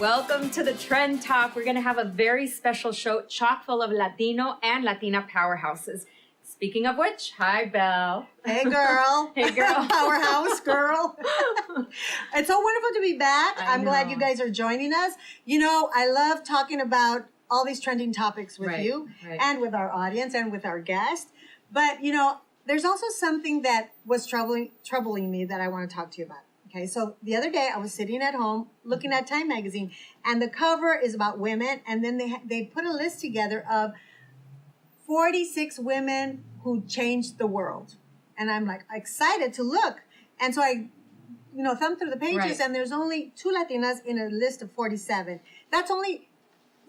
Welcome to the Trend Talk. We're going to have a very special show chock full of Latino and Latina powerhouses. Speaking of which, hi, Belle. Hey, girl. Hey, girl. Powerhouse girl. It's so wonderful to be back. I'm glad you guys are joining us. You know, I love talking about all these trending topics with you and with our audience and with our guests. But, you know, there's also something that was troubling me that I want to talk to you about. Okay, so the other day I was sitting at home looking at Time magazine, and the cover is about women, and then they put a list together of 46 women who changed the world. And I'm like excited to look. And so I, thumbed through the pages, and there's only 2 Latinas in a list of 47. That's only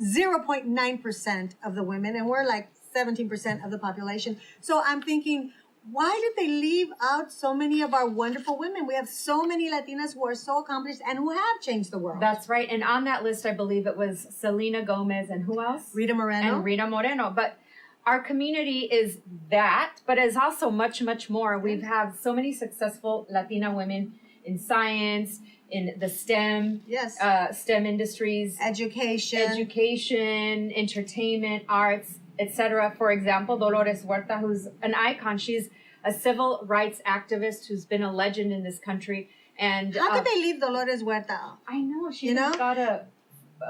0.9% of the women, and we're like 17% of the population. So I'm thinking, why did they leave out so many of our wonderful women? We have so many Latinas who are so accomplished and who have changed the world. That's right. And on that list, I believe it was Selena Gomez and who else? Rita Moreno. But our community is that, but is also much, much more. We've had so many successful Latina women in science, in the STEM, STEM industries, education, entertainment, arts, etc. For example, Dolores Huerta, who's an icon. She's a civil rights activist who's been a legend in this country. And how could they leave Dolores Huerta out? I know. She got a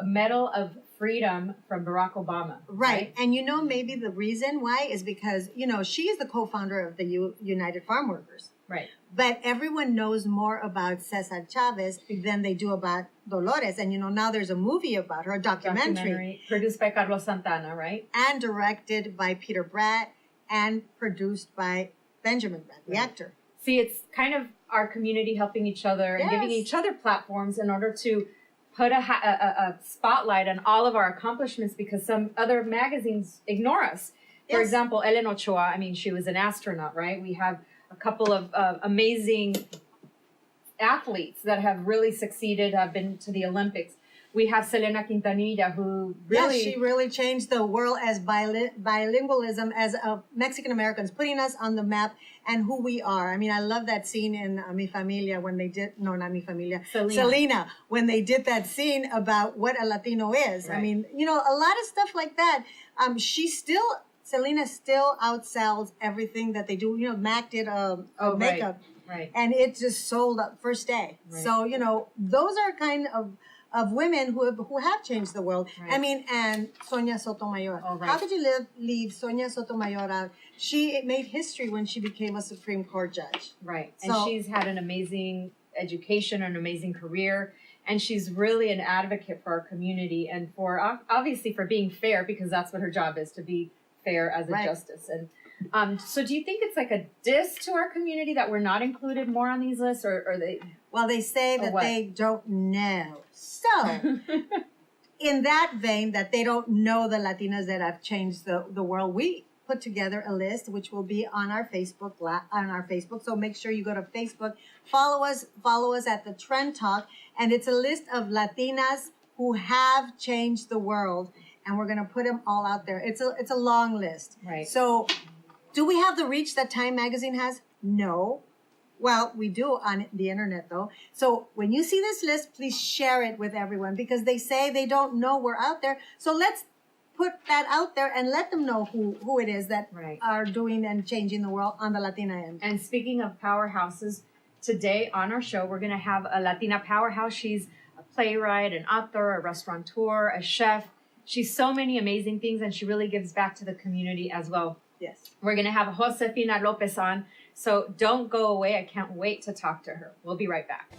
Medal of Freedom from Barack Obama. Right. And maybe the reason why is because, she is the co-founder of the United Farm Workers. Right. But everyone knows more about Cesar Chavez than they do about Dolores. And, now there's a movie about her, a documentary. Produced by Carlos Santana, right? And directed by Peter Bratt and produced by Benjamin Bratt, the actor. See, it's kind of our community helping each other and giving each other platforms in order to put a spotlight on all of our accomplishments, because some other magazines ignore us. For example, Ellen Ochoa, she was an astronaut, right? We have a couple of amazing athletes that have really succeeded, have been to the Olympics. We have Selena Quintanilla, who she really changed the world as bilingualism as Mexican Americans, putting us on the map and who we are. I love that scene in Mi Familia when they did, no, not Mi Familia, Selena, when they did that scene about what a Latino is. Right. A lot of stuff like that. Selena still outsells everything that they do. Mac did makeup. Right. And it just sold up first day. Right. So, those are kind of women who have changed the world. Right. And Sonia Sotomayor. Oh, right. How could you leave Sonia Sotomayor out? She made history when she became a Supreme Court judge. Right. And she's had an amazing education, an amazing career. And she's really an advocate for our community and for, obviously, for being fair, because that's what her job is, to be fair as a justice. And so do you think it's like a diss to our community that we're not included more on these lists, or they... Well, they say that they don't know. So, in that vein, that they don't know the Latinas that have changed the world, we put together a list which will be on our Facebook. So make sure you go to Facebook, follow us at the Trend Talk, and it's a list of Latinas who have changed the world, and we're going to put them all out there. It's a long list. Right. So, do we have the reach that Time magazine has? No. Well, we do on the internet, though. So when you see this list, please share it with everyone, because they say they don't know we're out there. So let's put that out there and let them know who it is that are doing and changing the world on the Latina end. And speaking of powerhouses, today on our show, we're going to have a Latina powerhouse. She's a playwright, an author, a restaurateur, a chef. She's so many amazing things, and she really gives back to the community as well. Yes. We're going to have Josefina Lopez on. So don't go away. I can't wait to talk to her. We'll be right back.